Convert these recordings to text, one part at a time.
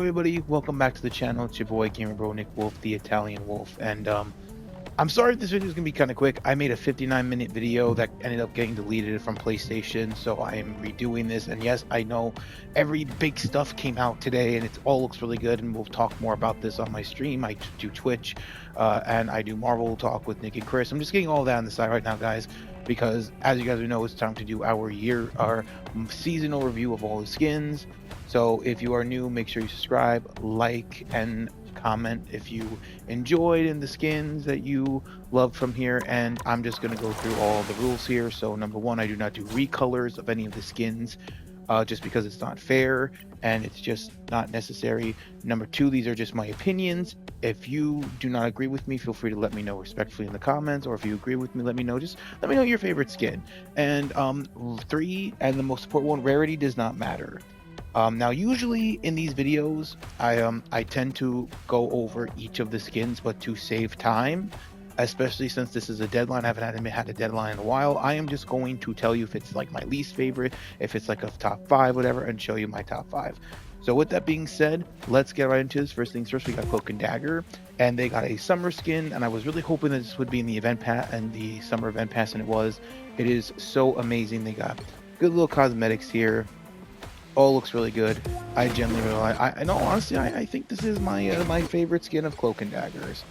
everybody, welcome back to the channel. It's your boy Gamer Bro Nick Wolf, the Italian Wolf, and I'm sorry if this video is gonna be kind of quick. I made a 59-minute video that ended up getting deleted from PlayStation, so I am redoing this. And yes, I know every big stuff came out today, and it all looks really good. And we'll talk more about this on my stream. I do Twitch, and I do Marvel Talk with Nick and Chris. I'm just getting all that on the side right now, guys, because as you guys know, it's time to do our seasonal review of all the skins. So if you are new, make sure you subscribe, like, and comment if you enjoyed in the skins that you love from here. And I'm just going to go through all the rules here. So number one, I do not do recolors of any of the skins, just because it's not fair and it's just not necessary. Number two, these are just my opinions. If you do not agree with me, feel free to let me know respectfully in the comments, or if you agree with me, let me know. Just let me know your favorite skin. And three, and the most important one, rarity does not matter. Now, usually in these videos, I tend to go over each of the skins, but to save time, especially since this is a deadline, I haven't had a deadline in a while, I am just going to tell you if it's like my least favorite, if it's like a top 5, whatever, and show you my top 5. So with that being said, let's get right into this. First things first, we got Cloak and Dagger, and they got a summer skin, and I was really hoping that this would be in the event pass and the summer event pass, and it was. It is so amazing. They got good little cosmetics here. All looks really good. I genuinely really like. I know, honestly, I think this is my my favorite skin of Cloak and Daggers.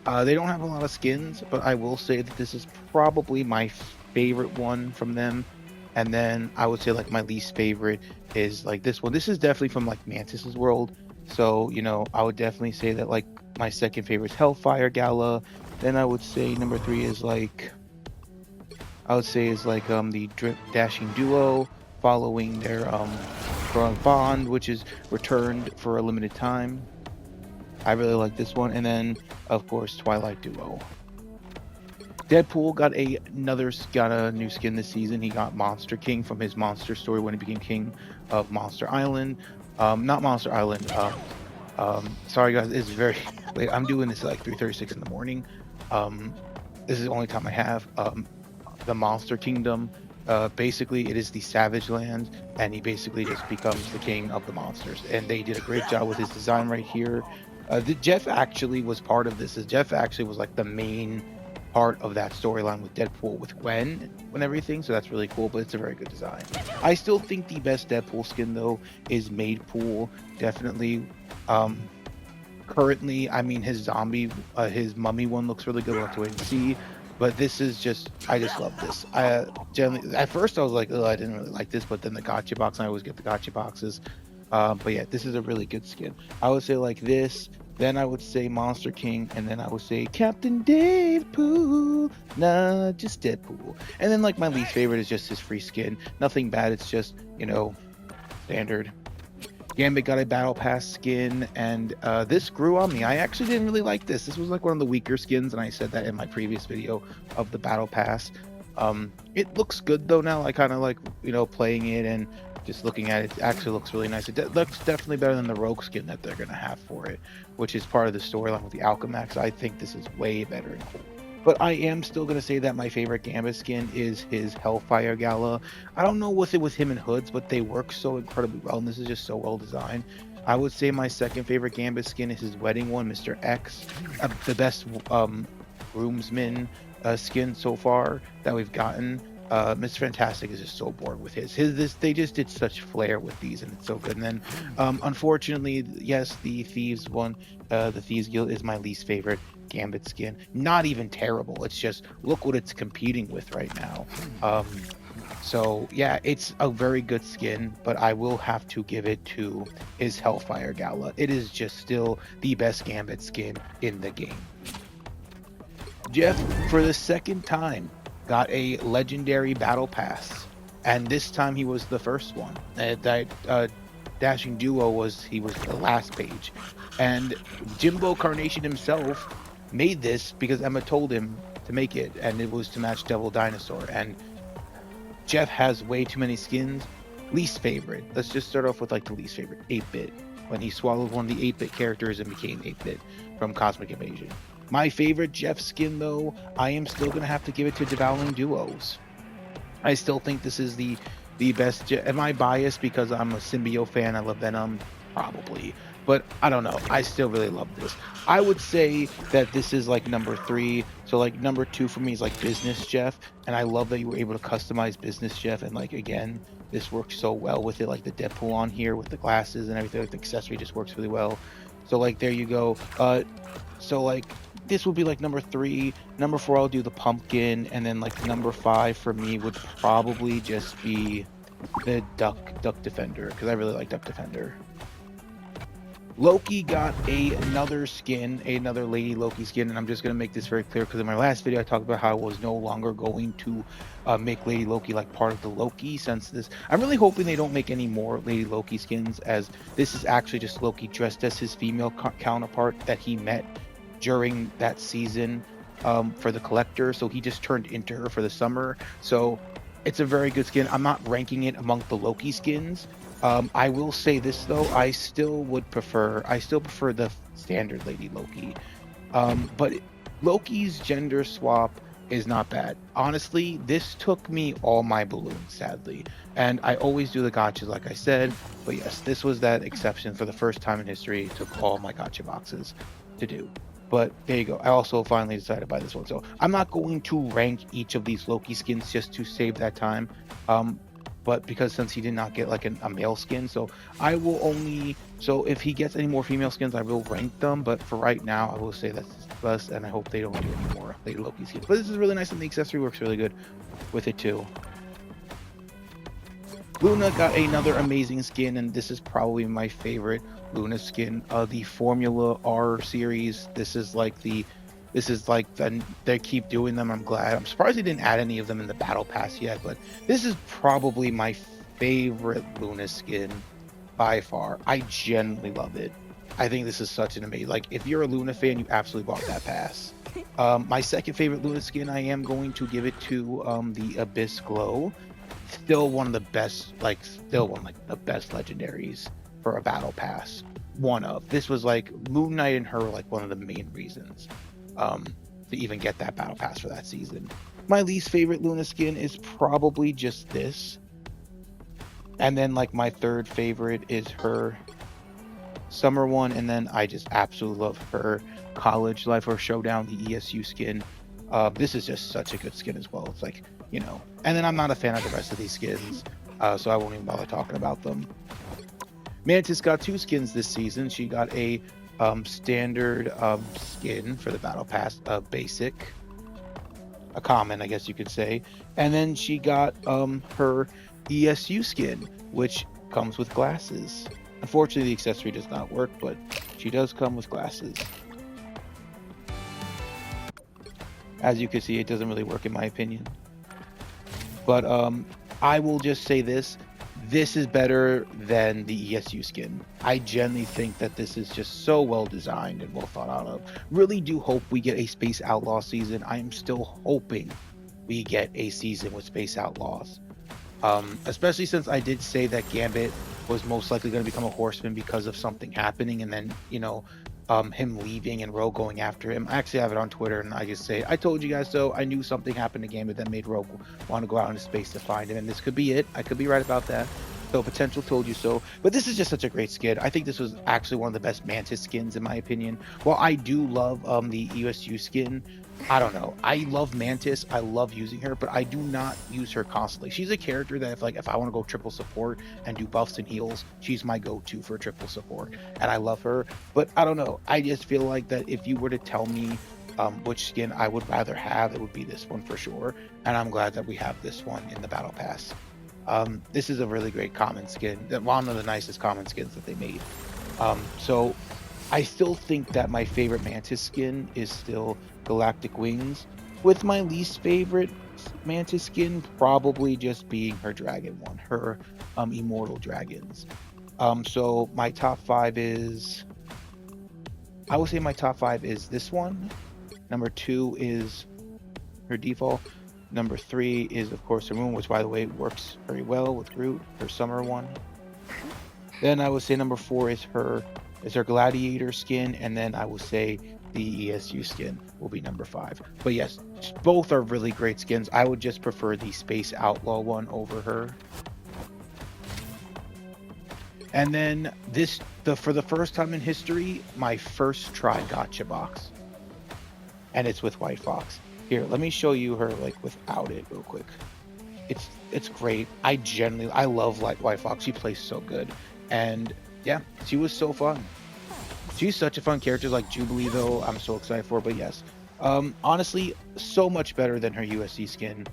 They don't have a lot of skins, but I will say that this is probably my favorite one from them. And then I would say like my least favorite is like this one. This is definitely from like Mantis's world. So, you know, I would definitely say that like my second favorite is Hellfire Gala. Then I would say number 3 is like, the Dashing Duo, following their Bond, which is returned for a limited time. I really like this one. And then of course Twilight Duo. Deadpool got a new skin this season. He got Monster King from his monster story when he became king of Monster Island. Not Monster Island. Sorry guys, it's very late. I'm doing this at like 3:36 in the morning. This is the only time I have. The Monster Kingdom. Basically, it is the Savage Land, and he basically just becomes the king of the monsters. And they did a great job with his design right here. Jeff actually was part of this. Jeff actually was like the main part of that storyline with Deadpool, with Gwen and everything. So that's really cool, but it's a very good design. I still think the best Deadpool skin, though, is Madepool. Definitely. Currently, I mean, his his mummy one looks really good. We'll have to wait and see. But this is just, I just love this. Generally, at first I was like, oh, I didn't really like this, but then the gacha box, and I always get the gacha boxes. But yeah, this is a really good skin. I would say like this, then I would say Monster King, and then I would say Captain Deadpool, nah, just Deadpool. And then like my least favorite is just his free skin. Nothing bad, it's just, you know, standard. Gambit got a battle pass skin, and this grew on me. I actually didn't really like this. This was like one of the weaker skins, and I said that in my previous video of the battle pass. It looks good though now. I kind of like, you know, playing it and just looking at it. It actually looks really nice. It looks definitely better than the Rogue skin that they're gonna have for it, which is part of the storyline with the Alchemax. I think this is way better and cool. But I am still going to say that my favorite Gambit skin is his Hellfire Gala. I don't know what's it with him and Hoods, but they work so incredibly well, and this is just so well designed. I would say my second favorite Gambit skin is his wedding one, Mr. X. The best groomsman skin so far that we've gotten. Mr. Fantastic is just so bored with they just did such flair with these, and it's so good. And then unfortunately, yes, the Thieves one, the Thieves Guild, is my least favorite Gambit skin. Not even terrible, it's just look what it's competing with right now. So yeah, it's a very good skin, but I will have to give it to his Hellfire Gala. It is just still the best Gambit skin in the game. Jeff, for the second time, got a legendary battle pass, and this time he was the first one. Dashing Duo was the last page, and Jimbo Carnation himself made this because Emma told him to make it, and it was to match Devil Dinosaur. And Jeff has way too many skins. Least favorite, let's just start off with like the least favorite, 8-bit, when he swallowed one of the 8-bit characters and became 8-bit from Cosmic Invasion. My favorite Jeff skin, though, I am still gonna have to give it to Devouring Duos. I still think this is the best. Am I biased because I'm a Symbiote fan? I love Venom, probably. but I don't know. I still really love this. I would say that this is like number 3. So like number 2 for me is like Business Jeff, and I love that you were able to customize Business Jeff. And like again, this works so well with it, like the Deadpool on here with the glasses and everything. Like the accessory just works really well. So like there you go. So like this would be like number 3. Number 4, I'll do the pumpkin, and then like number 5 for me would probably just be the Duck Defender, because I really like Duck Defender. Loki got another skin, another Lady Loki skin, and I'm just going to make this very clear because in my last video I talked about how I was no longer going to make Lady Loki like part of the Loki since this. I'm really hoping they don't make any more Lady Loki skins, as this is actually just Loki dressed as his female counterpart that he met during that season for the collector, so he just turned into her for the summer. So it's a very good skin. I'm not ranking it among the Loki skins. I will say this though, I still prefer the standard Lady Loki. But Loki's gender swap is not bad. Honestly, this took me all my balloons, sadly. And I always do the gotchas like I said, but yes, this was that exception. For the first time in history, it took all my gotcha boxes to do. But there you go. I also finally decided to buy this one. So I'm not going to rank each of these Loki skins just to save that time. But because since he did not get like a male skin, so I will only, so if he gets any more female skins, I will rank them. But for right now, I will say that's best, and I hope they don't do any more Lady Loki skins. But this is really nice, and the accessory works really good with it too. Luna got another amazing skin, and this is probably my favorite Luna skin. The Formula R series. This is like they keep doing them. I'm glad. I'm surprised they didn't add any of them in the battle pass yet, but this is probably my favorite Luna skin by far. I genuinely love it. I think this is such an amazing, like if you're a Luna fan, you absolutely bought that pass. My second favorite Luna skin, I am going to give it to the Abyss Glow. Still one of the best, the best legendaries for a battle pass. This was like Moon Knight and her were like one of the main reasons to even get that battle pass for that season. My least favorite Luna skin is probably just this, and then like my third favorite is her summer one, and then I just absolutely love her college life or showdown, the ESU skin. This is just such a good skin as well. It's like, you know, and then I'm not a fan of the rest of these skins, so I won't even bother talking about them. Mantis got 2 skins this season. She got a standard skin for the battle pass, basic, a common, I guess you could say, and then she got her ESU skin, which comes with glasses. Unfortunately, the accessory does not work, but she does come with glasses. As you can see, it doesn't really work in my opinion. But I will just say this. This is better than the ESU skin. I genuinely think that this is just so well designed and well thought out of. Really do hope we get a Space Outlaw season. I am still hoping we get a season with Space Outlaws. Especially since I did say that Gambit was most likely going to become a horseman because of something happening, and then, you know, him leaving and Rogue going after him. I actually have it on Twitter, and I just say, I told you guys so. I knew something happened to Gambit that made Rogue want to go out into space to find him, and this could be it. I could be right about that. So potential told you so. But this is just such a great skin. I think this was actually one of the best Mantis skins in my opinion. While I do love the ESU skin, I don't know. I love Mantis. I love using her, but I do not use her constantly. She's a character that if I want to go triple support and do buffs and heals, she's my go-to for triple support, and I love her. But I don't know. I just feel like that if you were to tell me which skin I would rather have, it would be this one for sure. And I'm glad that we have this one in the battle pass. This is a really great common skin. One of the nicest common skins that they made. So I still think that my favorite Mantis skin is still Galactic Wings, with my least favorite Mantis skin probably just being her dragon one, her Immortal Dragons. So my top 5 is, I will say my top 5 is this one. Number 2 is her default. Number 3 is of course her moon, which by the way works very well with Groot, her summer one. Then I would say number 4 is her gladiator skin, and then I will say the ESU skin will be number 5. But yes, both are really great skins. I would just prefer the Space Outlaw one over her. And then this For the first time in history, my first try gotcha box, and it's with White Fox. Here, let me show you her like without it real quick. It's great. I love like White Fox. She plays so good, and yeah, she was so fun. She's such a fun character. Like Jubilee though, I'm so excited for. But yes, honestly, so much better than her USC skin.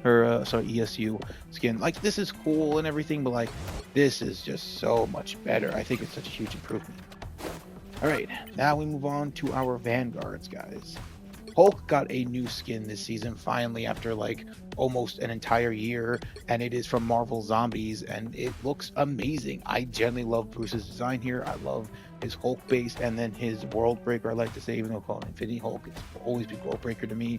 Her ESU skin. Like this is cool and everything, but like this is just so much better. I think it's such a huge improvement. All right, now we move on to our Vanguards, guys. Hulk got a new skin this season finally after like almost an entire year, and it is from Marvel Zombies, and it looks amazing. I generally love Bruce's design here. I love his Hulk base, and then his World Breaker. I like to say, even though called Infinity Hulk, it's always been World Breaker to me.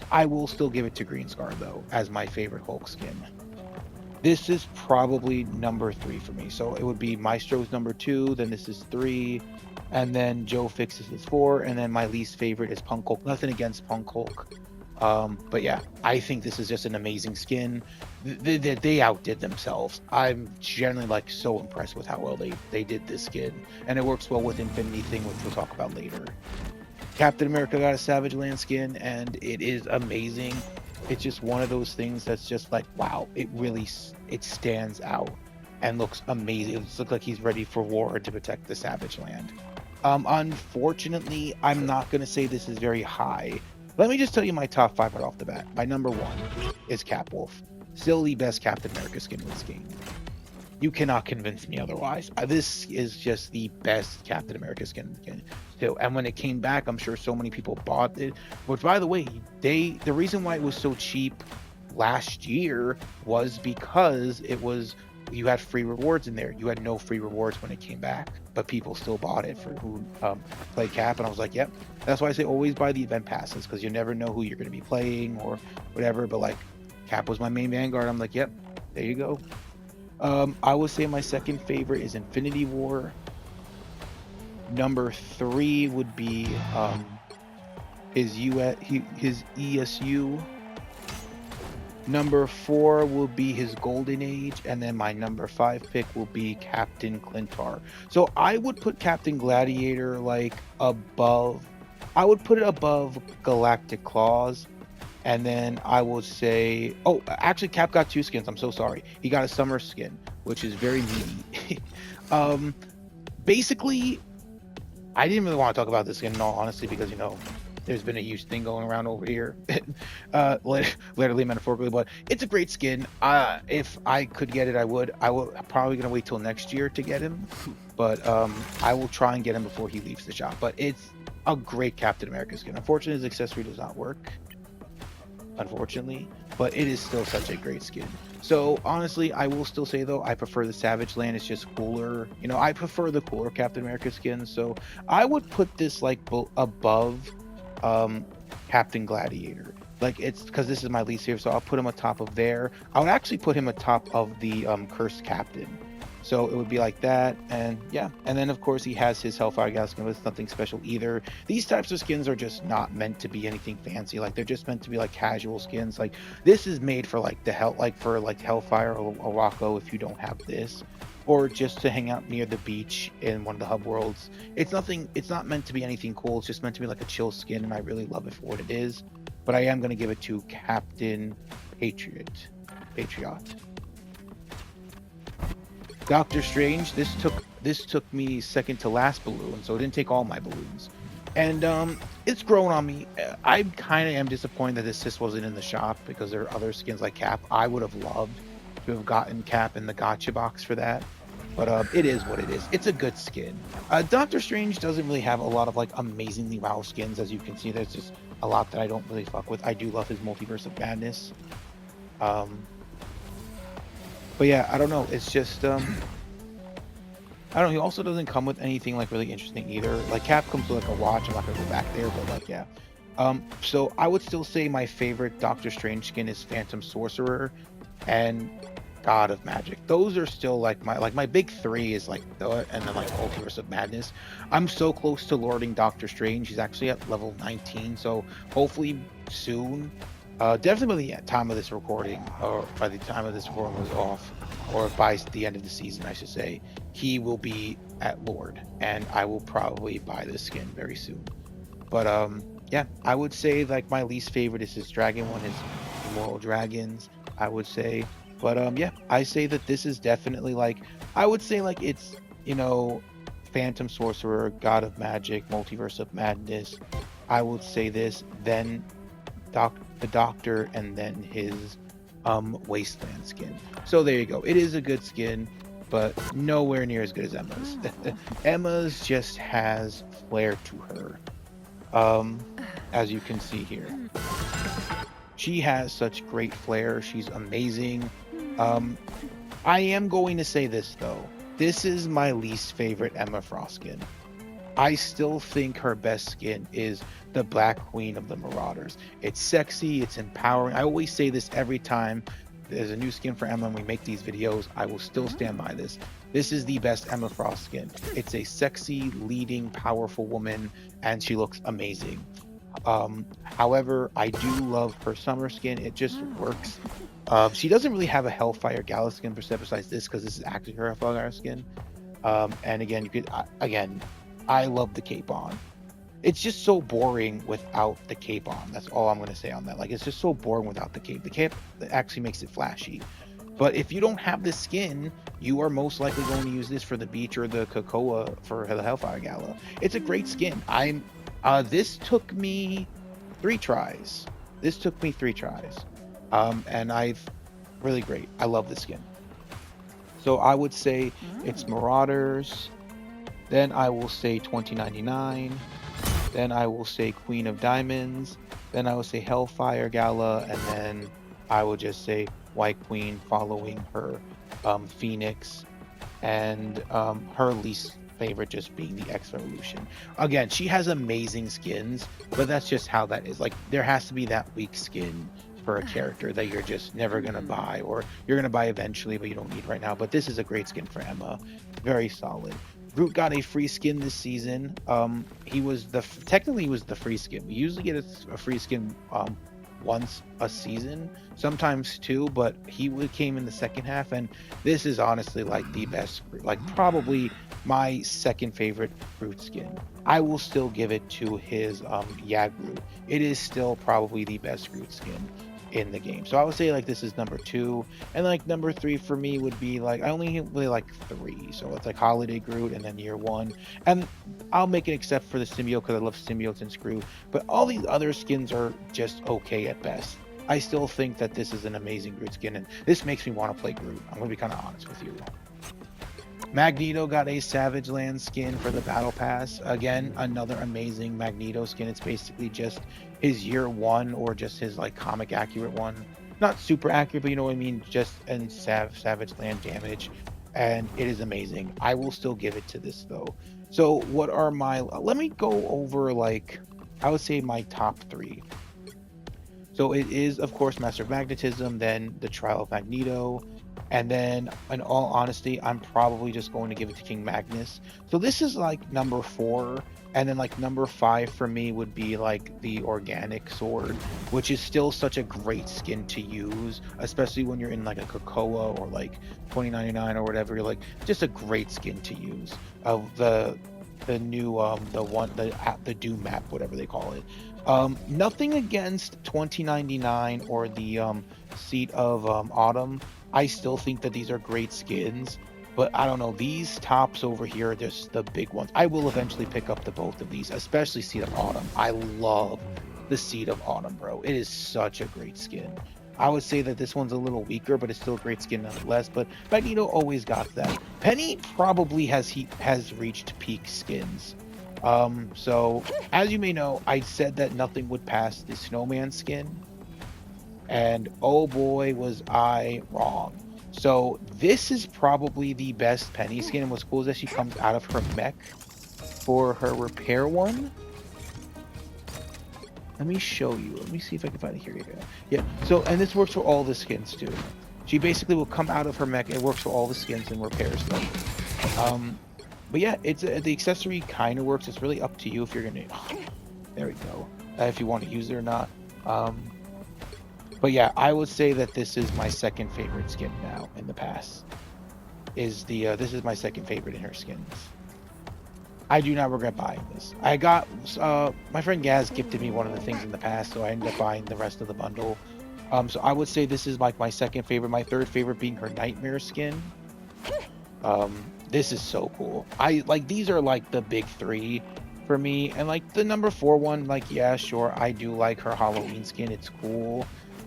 I will still give it to Green Scar though as my favorite Hulk skin. This is probably number 3 for me. So it would be Maestro's number 2, then this is 3, and then Joe Fixes is 4, and then my least favorite is Punk Hulk. Nothing against Punk Hulk. But yeah, I think this is just an amazing skin. They outdid themselves. I'm generally like so impressed with how well they did this skin, and it works well with Infinity thing, which we'll talk about later. Captain America got a Savage Land skin, and it is amazing. It's just one of those things that's just like, wow, it stands out and looks amazing. It looks like he's ready for war to protect the Savage Land. Unfortunately, I'm not going to say this is very high. Let me just tell you my top 5 right off the bat. My number 1 is Cap Wolf. Still the best Captain America skin in this game. You cannot convince me otherwise. This is just the best Captain America skin in the game. Still, and when it came back, I'm sure so many people bought it. Which, by the way, the reason why it was so cheap last year was because you had free rewards in there. You had no free rewards when it came back, but people still bought it for who play Cap. And I was like, yep. That's why I say always buy the event passes, because you never know who you're going to be playing or whatever. But like, Cap was my main Vanguard. I'm like, yep, there you go. I would say my second favorite is Infinity War. Number 3 would be his ESU. Number 4 will be his Golden Age, and then my number 5 pick will be Captain Clintar. So I would put Captain Gladiator like above. I would put it above Galactic Claws. And then I will say, oh, actually, Cap got 2 skins. I'm so sorry. He got a summer skin, which is very needy. Basically, I didn't really want to talk about this skin in all honesty because, there's been a huge thing going around over here, literally, metaphorically, but it's a great skin. If I could get it, I would. I'm probably going to wait till next year to get him, but I will try and get him before he leaves the shop. But it's a great Captain America skin. Unfortunately, his accessory does not work. Unfortunately, but it is still such a great skin. So honestly, I will still say though, I prefer the Savage Land. It's just cooler. I prefer the cooler Captain America skin. So I would put this like above Captain Gladiator. Like it's because this is my least favorite, so I'll put him atop of there. I would actually put him atop of the Cursed Captain. So it would be like that, and yeah. And then of course he has his Hellfire Gal skin, but it's nothing special either. These types of skins are just not meant to be anything fancy. Like they're just meant to be like casual skins. Like this is made for like Hellfire or Orako if you don't have this, or just to hang out near the beach in one of the hub worlds. It's not meant to be anything cool. It's just meant to be like a chill skin, and I really love it for what it is. But I am going to give it to Captain Patriot. Doctor Strange, this took me second to last balloon, so it didn't take all my balloons. And it's grown on me. I kind of am disappointed that this wasn't in the shop because there are other skins like Cap. I would have loved to have gotten Cap in the gotcha box for that. But it is what it is. It's a good skin. Doctor Strange doesn't really have a lot of like amazingly wow skins. As you can see, there's just a lot that I don't really fuck with. I do love his Multiverse of Madness. But yeah, I don't know. It's just I don't know. He also doesn't come with anything like really interesting either. Like Cap comes with like a watch. I'm not gonna go back there, but like yeah. So I would still say my favorite Doctor Strange skin is Phantom Sorcerer and God of Magic. Those are still like my big 3 is like and then like Multiverse of Madness. I'm so close to lording Doctor Strange. He's actually at level 19, so hopefully soon Definitely at time of this recording, or by the time of this recording was off, or by the end of the season, I should say, he will be at Lord, and I will probably buy this skin very soon. But yeah, I would say like my least favorite is his dragon one, his Immortal Dragons, I would say. But yeah, I say that this is definitely like, I would say like it's, you know, Phantom Sorcerer, God of Magic, Multiverse of Madness. I would say this, then the Doctor, and then his Wasteland skin. So there you go. It is a good skin, but nowhere near as good as Emma's. Emma's just has flair to her. As you can see here. She has such great flair. She's amazing. I am going to say this though. This is my least favorite Emma Frost skin. I still think her best skin is the Black Queen of the Marauders. It's sexy, it's empowering. I always say this every time there's a new skin for Emma and we make these videos. I will still stand by this. This is the best Emma Frost skin. It's a sexy, leading, powerful woman, and she looks amazing. However, I do love her summer skin. It just works. She doesn't really have a Hellfire Gala skin per se besides this, because this is actually her Hellfire skin. And again, you could I love the cape on. It's just so boring without the cape on. That's all I'm going to say on that. Like, it's just so boring without the cape. The cape actually makes it flashy. But if you don't have this skin, you are most likely going to use this for the beach or the Cocoa for the Hellfire Gala. It's a great skin. This took me 3 tries. And I've really great. I love this skin. So I would say it's Marauders. Then I will say 2099. Then I will say Queen of Diamonds. Then I will say Hellfire Gala. And then I will just say White Queen following her Phoenix. And her least favorite just being the X Revolution. Again, she has amazing skins, but that's just how that is. Like, there has to be that weak skin for a character that you're just never going to buy, or you're going to buy eventually, but you don't need right now. But this is a great skin for Emma. Very solid. Groot got a free skin this season. Technically he was the free skin. We usually get a free skin once a season, sometimes 2, but he came in the second half, and this is honestly like the best, like probably my second favorite Groot skin. I will still give it to his Groot. It is still probably the best Groot skin in the game. So I would say like this is number 2, and like number 3 for me would be like, I only really like 3, so it's like Holiday Groot and then Year One, and I'll make an except for the symbiote because I love symbiotes and Screw, but all these other skins are just okay at best. I still think that this is an amazing Groot skin, and this makes me want to play Groot. I'm gonna be kind of honest with you. Magneto got a Savage Land skin for the Battle Pass. Again, another amazing Magneto skin. It's basically just his Year One, or just his like comic accurate one. Not super accurate, but you know what I mean? Just in Savage Land damage. And it is amazing. I will still give it to this though. So what are my, let me go over like, I would say my top 3. So it is, of course, Master of Magnetism, then the Trial of Magneto, and then, in all honesty, I'm probably just going to give it to King Magnus. So this is like number 4, and then like number 5 for me would be like the Organic Sword, which is still such a great skin to use, especially when you're in like a Cocoa or like 2099 or whatever. You're like, just a great skin to use. Of the new the Doom map, whatever they call it. Nothing against 2099 or the Seat of Autumn. I still think that these are great skins, but I don't know, these tops over here are just the big ones. I will eventually pick up the both of these, especially Seat of Autumn. I love the Seat of Autumn, bro. It is such a great skin. I would say that this one's a little weaker, but it's still a great skin nonetheless. But Magneto always got that. Penny probably has reached peak skins. So as you may know, I said that nothing would pass the Snowman skin, and oh boy was I wrong. So this is probably the best Penny skin, and what's cool is that she comes out of her mech for her repair one. Let me show you. Let me see if I can find it. Here you go. Yeah. So, and this works for all the skins too. She basically will come out of her mech. It works for all the skins and repairs them. But yeah, it's the accessory kind of works. It's really up to you if you're gonna. There we go. If you want to use it or not. But yeah, I would say that this is my second favorite skin now in the past. This is my second favorite in her skins. I do not regret buying this. I got my friend Gaz gifted me one of the things in the past, so I ended up buying the rest of the bundle. So I would say this is like my second favorite. My third favorite being her Nightmare skin. This is so cool. I like these are like the big three for me, and like the number 4 one, like yeah, sure, I do like her Halloween skin. It's cool.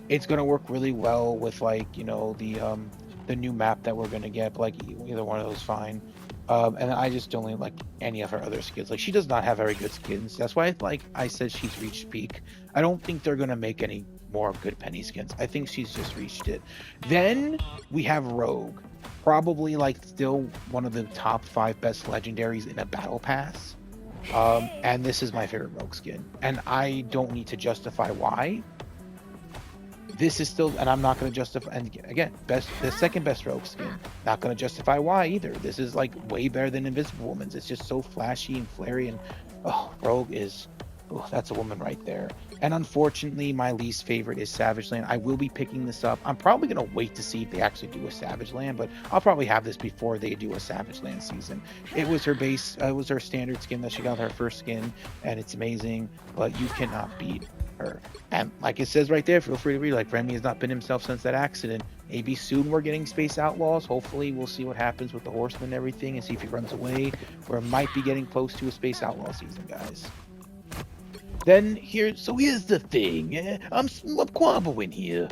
It's gonna work really well with like the new map that we're gonna get. But like either one of those fine. And I just don't like any of her other skins. Like she does not have very good skins. That's why like I said she's reached peak. I don't think they're gonna make any more good Penny skins. I think she's just reached it. Then we have Rogue, probably like still one of the top 5 best legendaries in a battle pass. And this is my favorite Rogue skin, and I don't need to justify why. This is still, and I'm not going to justify, and again, the second best Rogue skin, not going to justify why either. This is like way better than Invisible Woman's. It's just so flashy and flary, and Rogue is, that's a woman right there. And unfortunately, my least favorite is Savage Land. I will be picking this up. I'm probably going to wait to see if they actually do a Savage Land, but I'll probably have this before they do a Savage Land season. It was her base, it was her standard skin that she got, her first skin, and it's amazing, but you cannot beat her. And like it says right there, feel free to read, like Remy has not been himself since that accident. Maybe soon we're getting Space Outlaws. Hopefully we'll see what happens with the Horseman and everything and see if he runs away. We're might be getting close to a Space Outlaw season, guys. Then here's the thing. I'm quabbling here.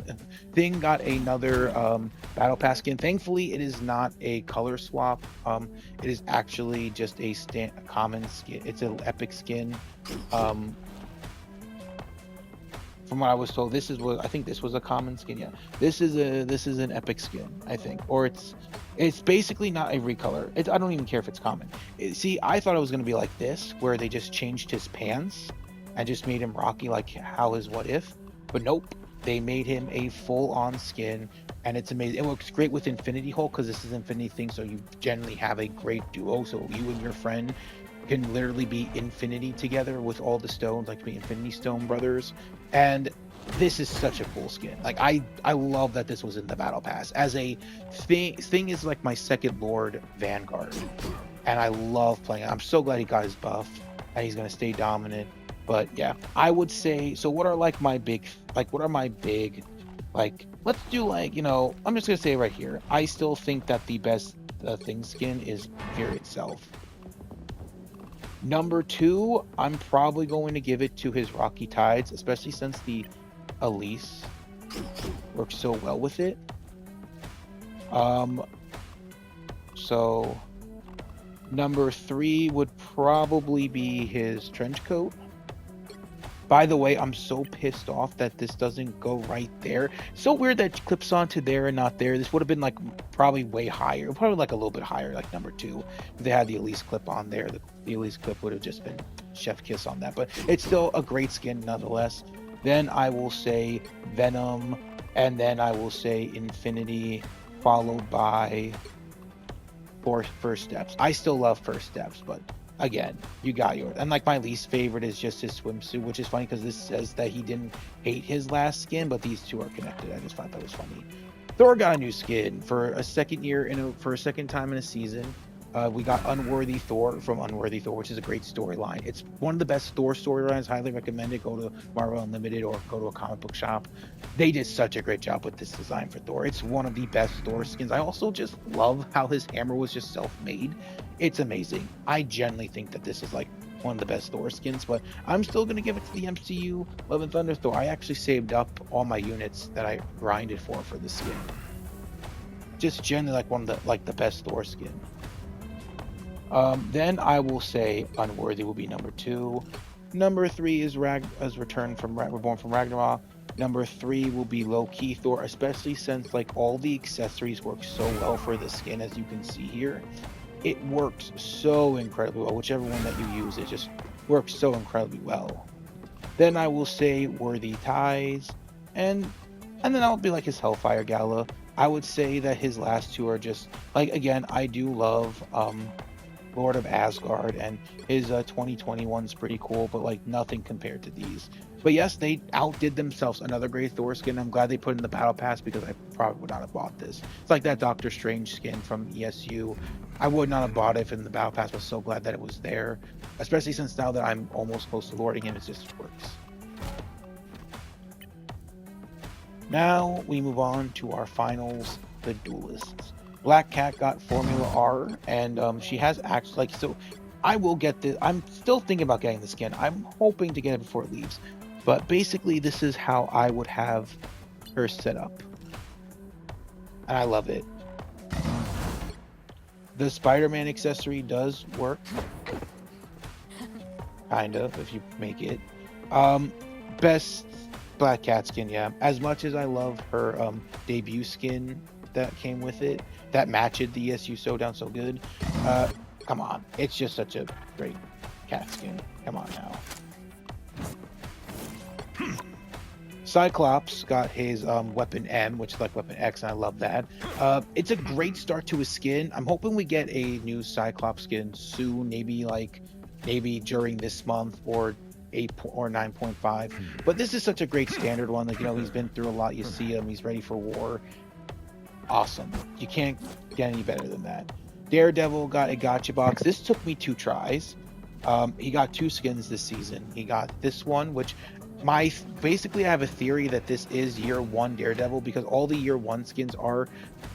Thing got another battle pass skin. Thankfully, it is not a color swap. It is actually just a common skin. It's an epic skin. From what I was told, I think this was a common skin. Yeah, this is an epic skin, I think, or it's basically not a recolor. I don't even care if it's common. See, I thought it was gonna be like this, where they just changed his pants and just made him Rocky, like how his What If, but nope, they made him a full-on skin, and it's amazing. It works great with Infinity Hulk because this is Infinity thing, so you generally have a great duo. So you and your friend can literally be Infinity together with all the stones, like be Infinity Stone brothers. And this is such a cool skin. Like I love that this was in the battle pass. As a thing is like my second Lord Vanguard, and I love playing it. I'm so glad he got his buff and he's gonna stay dominant. But yeah, I would say, so what are my big let's do like, I'm just gonna say right here, I still think that the best thing skin is Fear itself. Number 2, I'm probably going to give it to his Rocky Tides, especially since the Elise works so well with it. So number 3 would probably be his trench coat. By the way, I'm so pissed off that this doesn't go right there. So weird that it clips onto there and not there. This would have been like probably way higher, probably like a little bit higher, like number 2. If they had the Elise clip on there, the Elise clip would have just been chef kiss on that. But it's still a great skin nonetheless. Then I will say Venom, and then I will say Infinity, followed by First Steps. I still love First Steps, but again, you got yours. And like my least favorite is just his swimsuit, which is funny because this says that he didn't hate his last skin, but these two are connected. I just thought that was funny. Thor got a new skin for a second time in a season. We got Unworthy Thor from Unworthy Thor, which is a great storyline. It's one of the best Thor storylines. Highly recommend it. Go to Marvel Unlimited or go to a comic book shop. They did such a great job with this design for Thor. It's one of the best Thor skins. I also just love how his hammer was just self-made. It's amazing. I genuinely think that this is like one of the best Thor skins, but I'm still going to give it to the MCU Love and Thunder Thor. I actually saved up all my units that I grinded for this skin. Just generally like one of the best Thor skin. Then I will say Unworthy will be number 2. Number 3 is Reborn from Ragnarok. Number 3 will be Low-Key Thor, especially since like all the accessories work so well for the skin, as you can see here. It works so incredibly well. Whichever one that you use, it just works so incredibly well. Then I will say Worthy Ties, and then I'll be like his Hellfire Gala. I would say that his last 2 are just like, again, I do love Lord of Asgard, and his 2021 is pretty cool, but like nothing compared to these. But yes, they outdid themselves. Another great Thor skin. I'm glad they put in the battle pass because I probably would not have bought this. It's like that Doctor Strange skin from ESU. I would not have bought it if in the battle pass, but so glad that it was there. Especially since now that I'm almost close to lording him, it just works. Now we move on to our finals, the duelists. Black Cat got Formula R, and she has actually, like, so I will get this. I'm still thinking about getting the skin. I'm hoping to get it before it leaves. But basically, this is how I would have her set up. And I love it. The Spider-Man accessory does work. Kind of, if you make it. Best Black Cat skin, yeah. As much as I love her debut skin that came with it, that matched the ESU Showdown so good. Come on, it's just such a great cat skin. Come on now. Cyclops got his weapon M, which is like weapon X, and I love that. It's a great start to his skin. I'm hoping we get a new Cyclops skin soon, maybe during this month or 8 or 9.5. But this is such a great standard one. Like, you know, he's been through a lot. You see him, he's ready for war. Awesome. You can't get any better than that. Daredevil got a gacha box. This took me 2 tries. He got 2 skins this season. He got this one, which basically I have a theory that this is year 1 Daredevil, because all the year 1 skins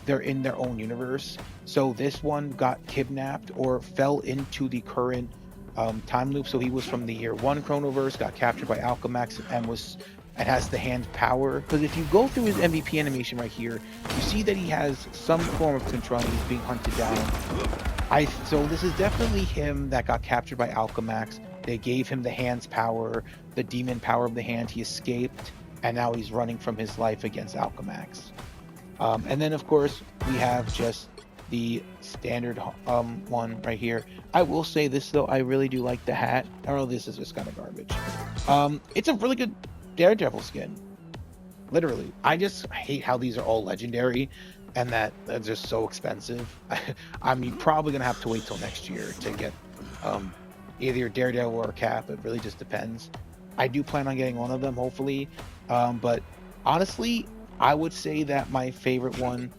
they're in their own universe. So this one got kidnapped or fell into the current time loop. So he was from the year 1 Chronoverse, got captured by Alchemax, and has the hand power. Because if you go through his MVP animation right here, you see that he has some form of control. He's being hunted down. So this is definitely him that got captured by Alchemax. They gave him the hand's power, the demon power of the hand. He escaped, and now he's running from his life against Alchemax. And then, of course, we have just the standard one right here. I will say this, though. I really do like the hat. Oh, this is just kind of garbage. It's a really good Daredevil skin. Literally. I just hate how these are all legendary and that they're just so expensive. I'm probably going to have to wait till next year to get either Daredevil or Cap. It really just depends. I do plan on getting one of them, hopefully. But honestly, I would say that my favorite one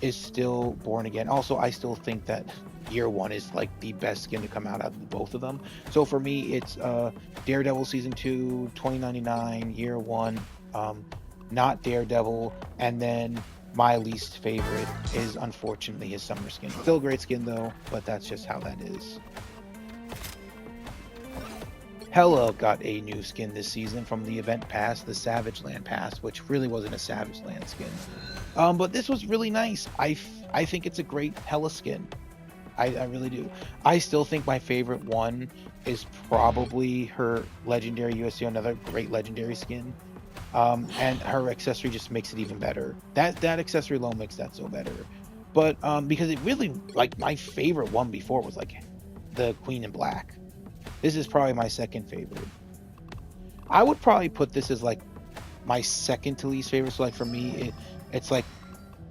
is still Born Again. Also, I still think that year 1 is like the best skin to come out of both of them. So for me, it's Daredevil season 2, 2099, year 1, not Daredevil, and then my least favorite is unfortunately his summer skin. Still a great skin though, but that's just how that is. Hela got a new skin this season from the event pass, the Savage Land pass, which really wasn't a Savage Land skin. But this was really nice. I think it's a great Hela skin. I really do. I still think my favorite one is probably her Legendary USC, another great Legendary skin. And her accessory just makes it even better. That accessory alone makes that so better. But because it really, like, my favorite one before was like the Queen in Black. This is probably my second favorite. I would probably put this as like my second to least favorite. So like for me, it's like,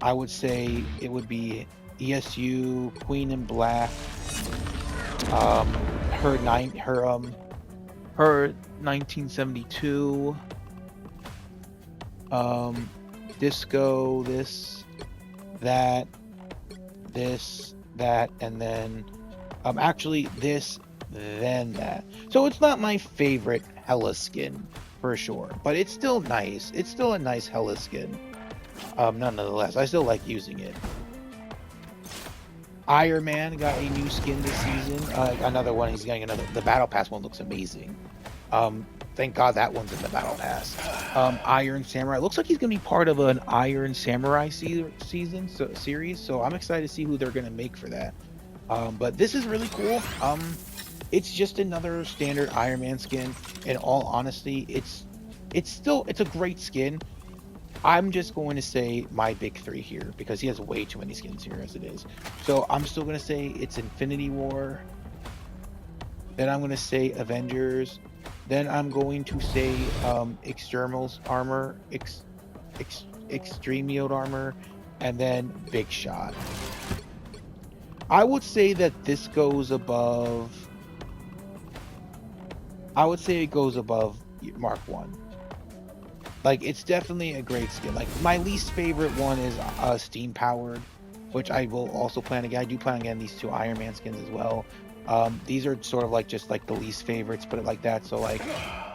I would say it would be ESU, Queen in Black, her 1972, Disco, this, that, and then actually this, then that. So it's not my favorite Hela skin for sure, but it's still nice. It's still a nice Hela skin. Nonetheless, I still like using it. Iron Man got a new skin this season. Another one. He's getting another. The Battle Pass one looks amazing. Thank God that one's in the Battle Pass. Iron Samurai. Looks like he's going to be part of an Iron Samurai series. So I'm excited to see who they're going to make for that. But this is really cool. It's just another standard Iron Man skin. In all honesty, it's a great skin. I'm just going to say my big 3 here because he has way too many skins here as it is. So I'm still going to say it's Infinity War. Then I'm going to say Avengers. Then I'm going to say Extremal's armor, Extremioed armor, and then Big Shot. I would say that this goes above. I would say it goes above Mark 1. Like, it's definitely a great skin. Like, my least favorite one is steam powered, which I will also plan again. I do plan again these 2 Iron Man skins as well. These are sort of like just like the least favorites, put it like that. So like,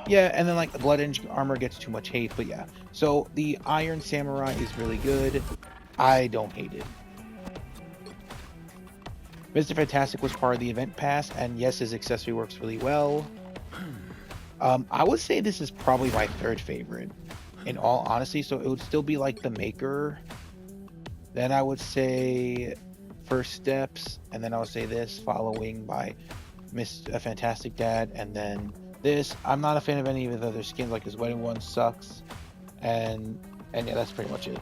yeah, and then like the Blood Edge armor gets too much hate, but yeah. So the Iron Samurai is really good. I don't hate it. Mr. Fantastic was part of the event pass, and yes, his accessory works really well. I would say this is probably my 3rd favorite, in all honesty. So it would still be like the Maker. Then I would say First Steps, and then I would say this, following by Mr. Fantastic Dad, and then this. I'm not a fan of any of his other skins, like his wedding one sucks, and yeah, that's pretty much it.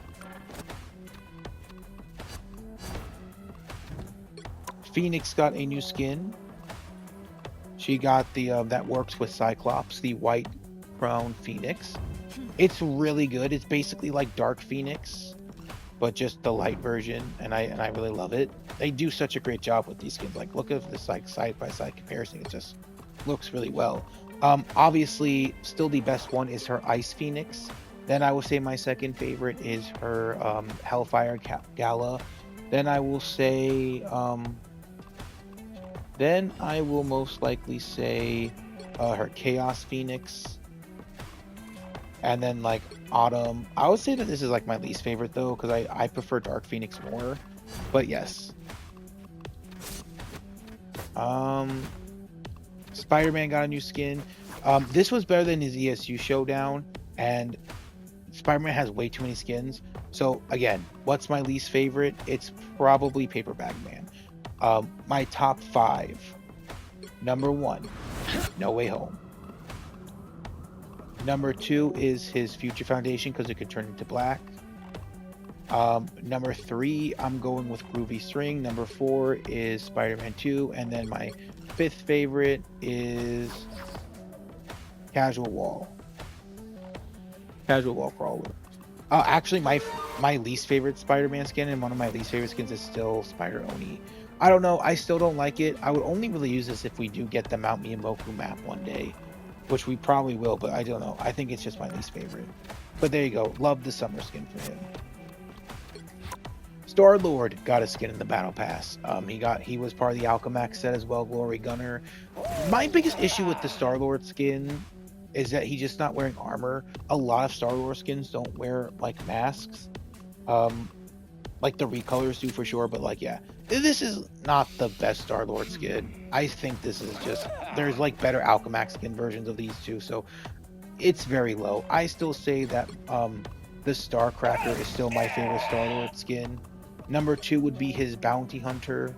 Phoenix got a new skin. She got the that works with Cyclops, the white crown Phoenix. It's really good. It's basically like Dark Phoenix, but just the light version, and I really love it. They do such a great job with these skins. Like, look at this like side by side comparison. It just looks really well. Obviously, still the best one is her Ice Phoenix. Then I will say my 2nd favorite is her Hellfire Gala. Then I will say then I will most likely say her Chaos Phoenix. And then like Autumn. I would say that this is like my least favorite though, because I prefer Dark Phoenix more. But yes. Spider-Man got a new skin. This was better than his ESU showdown, and Spider-Man has way too many skins. So again, what's my least favorite? It's probably Paper Bag Man. My top 5. Number 1, No Way Home. Number 2 is his Future Foundation, because it could turn into black. Number 3, I'm going with Groovy String. Number 4 is Spider-Man 2. And then my 5th favorite is Casual Wall. Casual Wall Crawler. Actually, my least favorite Spider-Man skin, and one of my least favorite skins, is still Spider-Oni. I don't know. I still don't like it. I would only really use this if we do get the Mount Miyamoku map one day, which we probably will, but I don't know. I think it's just my least favorite. But there you go. Love the summer skin for him. Star-Lord got a skin in the Battle Pass. He was part of the Alchemax set as well, Glory Gunner. My biggest issue with the Star-Lord skin is that he's just not wearing armor. A lot of Star-Lord skins don't wear like masks. Like the recolors do for sure, but like, yeah. This is not the best Star-Lord skin. I think this is just, there's like better Alchemax skin versions of these two, so it's very low. I still say that the Starcracker is still my favorite Star-Lord skin. Number 2 would be his Bounty Hunter.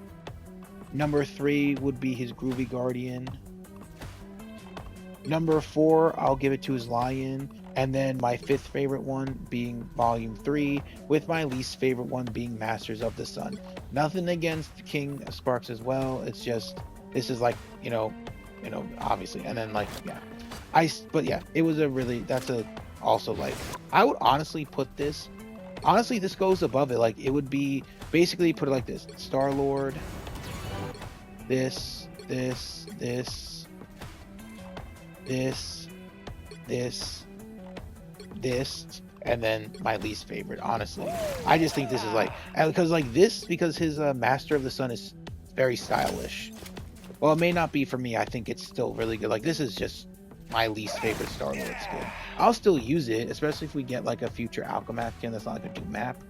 Number 3 would be his Groovy Guardian. Number 4, I'll give it to his Lion. And then my 5th favorite one being Volume 3, with my least favorite one being Masters of the Sun. Nothing against King of Sparks as well. It's just, this is like, you know, obviously. And then like, yeah. But yeah, it was a really, also like, I would honestly put this, this goes above it. Like, it would be, basically put it like this. Star-Lord, this, and then my least favorite, honestly. I just think this is like, because his Master of the Sun is very stylish. Well, it may not be for me. I think it's still really good. Like, this is just my least favorite Star-Lord skin. I'll still use it, especially if we get like a future Alchemax skin that's not like a new map.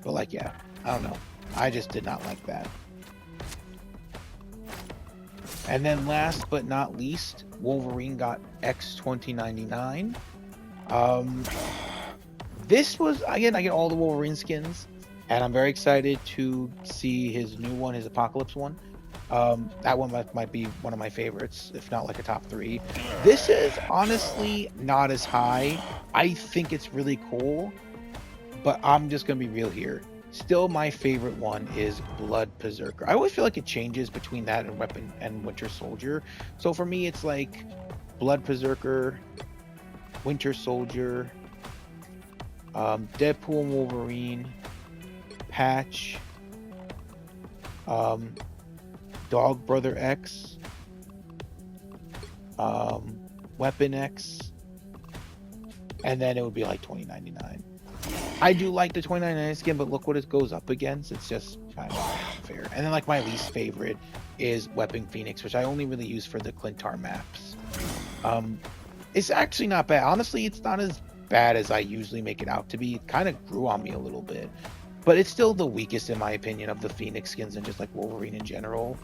But like, yeah, I don't know. I just did not like that. And then last but not least, Wolverine got X2099. This was, again, I get all the Wolverine skins, and I'm very excited to see his new one, his Apocalypse one. That one might be one of my favorites, if not like a top 3. This is honestly not as high. I think it's really cool, but I'm just gonna be real here. Still, my favorite one is Blood Berserker. I always feel like it changes between that and Weapon and Winter Soldier. So for me, it's like Blood Berserker, Winter Soldier, Deadpool and Wolverine, Patch, um, Dog Brother X, Weapon X, and then it would be like $20.99. I do like the $20.99 skin, but look what it goes up against. It's just kind of unfair. And then like my least favorite is Weapon Phoenix, which I only really use for the Clintar maps. It's actually not bad. Honestly, it's not as bad as I usually make it out to be. It kind of grew on me a little bit, but it's still the weakest in my opinion of the Phoenix skins and just like Wolverine in general.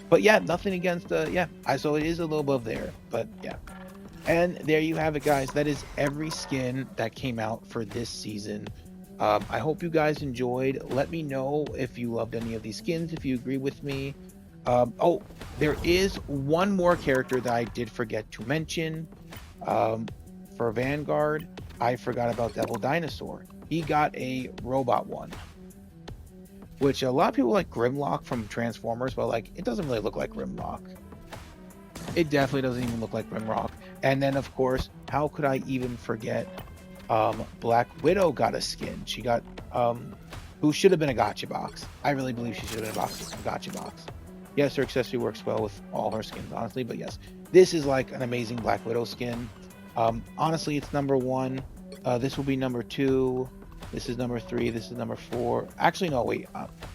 But yeah, nothing against so it is a little above there, but yeah. And there you have it, guys. That is every skin that came out for this season. I hope you guys enjoyed. Let me know if you loved any of these skins, if you agree with me. Oh, there is one more character that I did forget to mention. For Vanguard, I forgot about Devil Dinosaur. He got a robot one, which a lot of people like Grimlock from Transformers, but like it doesn't really look like Grimlock. It definitely doesn't even look like Grimlock. And then of course, how could I even forget Black Widow got a skin. She got who should have been a gacha box. I really believe she should have been a gacha box. Yes, her accessory works well with all her skins, honestly, but yes, this is like an amazing Black Widow skin. Honestly, it's number 1. This will be number 2. This is number 3. This is number 4. Actually, no, wait.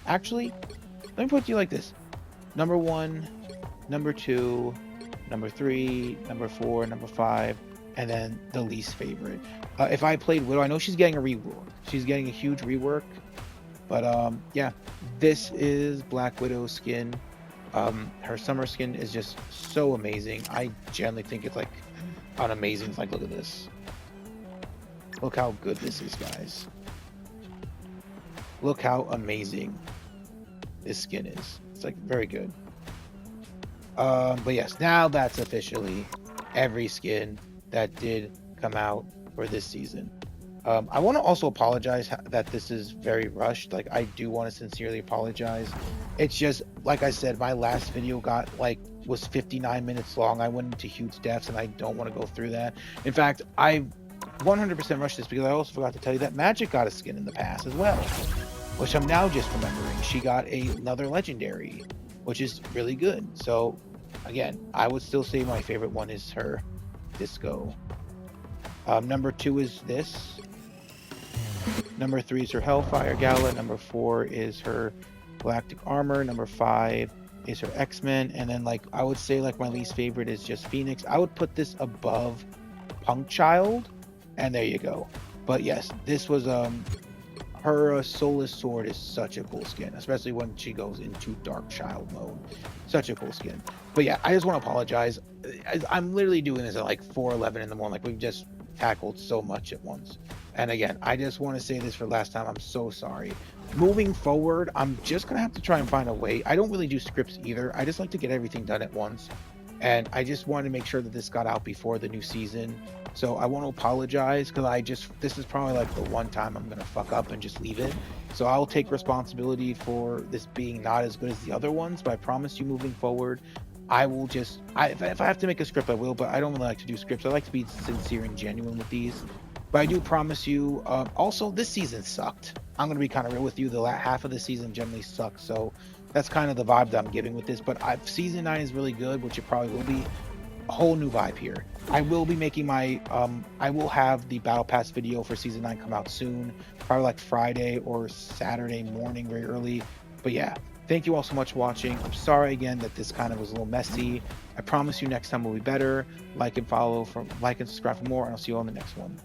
Actually, let me put it to you like this: number 1, number 2, number 3, number 4, number 5, and then the least favorite. If I played Widow, I know she's getting a rework. She's getting a huge rework, but yeah, this is Black Widow's skin. Her summer skin is just so amazing. I generally think it's like an amazing. Like, look at this. Look how good this is, guys. Look how amazing this skin is. It's like very good. But yes, now that's officially every skin that did come out for this season. I want to also apologize that this is very rushed. Like, I do want to sincerely apologize. It's just, like I said, my last video was 59 minutes long. I went into huge depths, and I don't want to go through that. In fact, I 100% rushed this because I also forgot to tell you that Magic got a skin in the past as well, which I'm now just remembering. She got another legendary, which is really good. So, again, I would still say my favorite one is her Disco. Number 2 is this. Number 3 is her Hellfire Gala. Number 4 is her Galactic Armor. Number 5 is her X-Men. And then, like, I would say, like, my least favorite is just Phoenix. I would put this above Punk Child, and there you go. But yes, this was her Soulless Sword is such a cool skin, especially when she goes into Dark Child mode. Such a cool skin. But yeah, I just want to apologize. I'm literally doing this at like 4:11 in the morning. Like, we've just tackled so much at once. And again, I just want to say this for last time. I'm so sorry. Moving forward, I'm just gonna have to try and find a way. I don't really do scripts either. I just like to get everything done at once. And I just wanted to make sure that this got out before the new season. So I want to apologize because this is probably like the one time I'm going to fuck up and just leave it. So I'll take responsibility for this being not as good as the other ones, but I promise you moving forward, I will just, if I have to make a script, I will, but I don't really like to do scripts. I like to be sincere and genuine with these. But I do promise you, also this season sucked. I'm going to be kind of real with you. The half of the season generally sucked. So that's kind of the vibe that I'm giving with this. But season 9 is really good, which it probably will be. A whole new vibe here. I will be making my I will have the battle pass video for season 9 come out soon, probably like Friday or Saturday morning, very early. But yeah, thank you all so much for watching. I'm sorry again that this kind of was a little messy. I promise you next time will be better. Like and subscribe for more, and I'll see you all in the next one.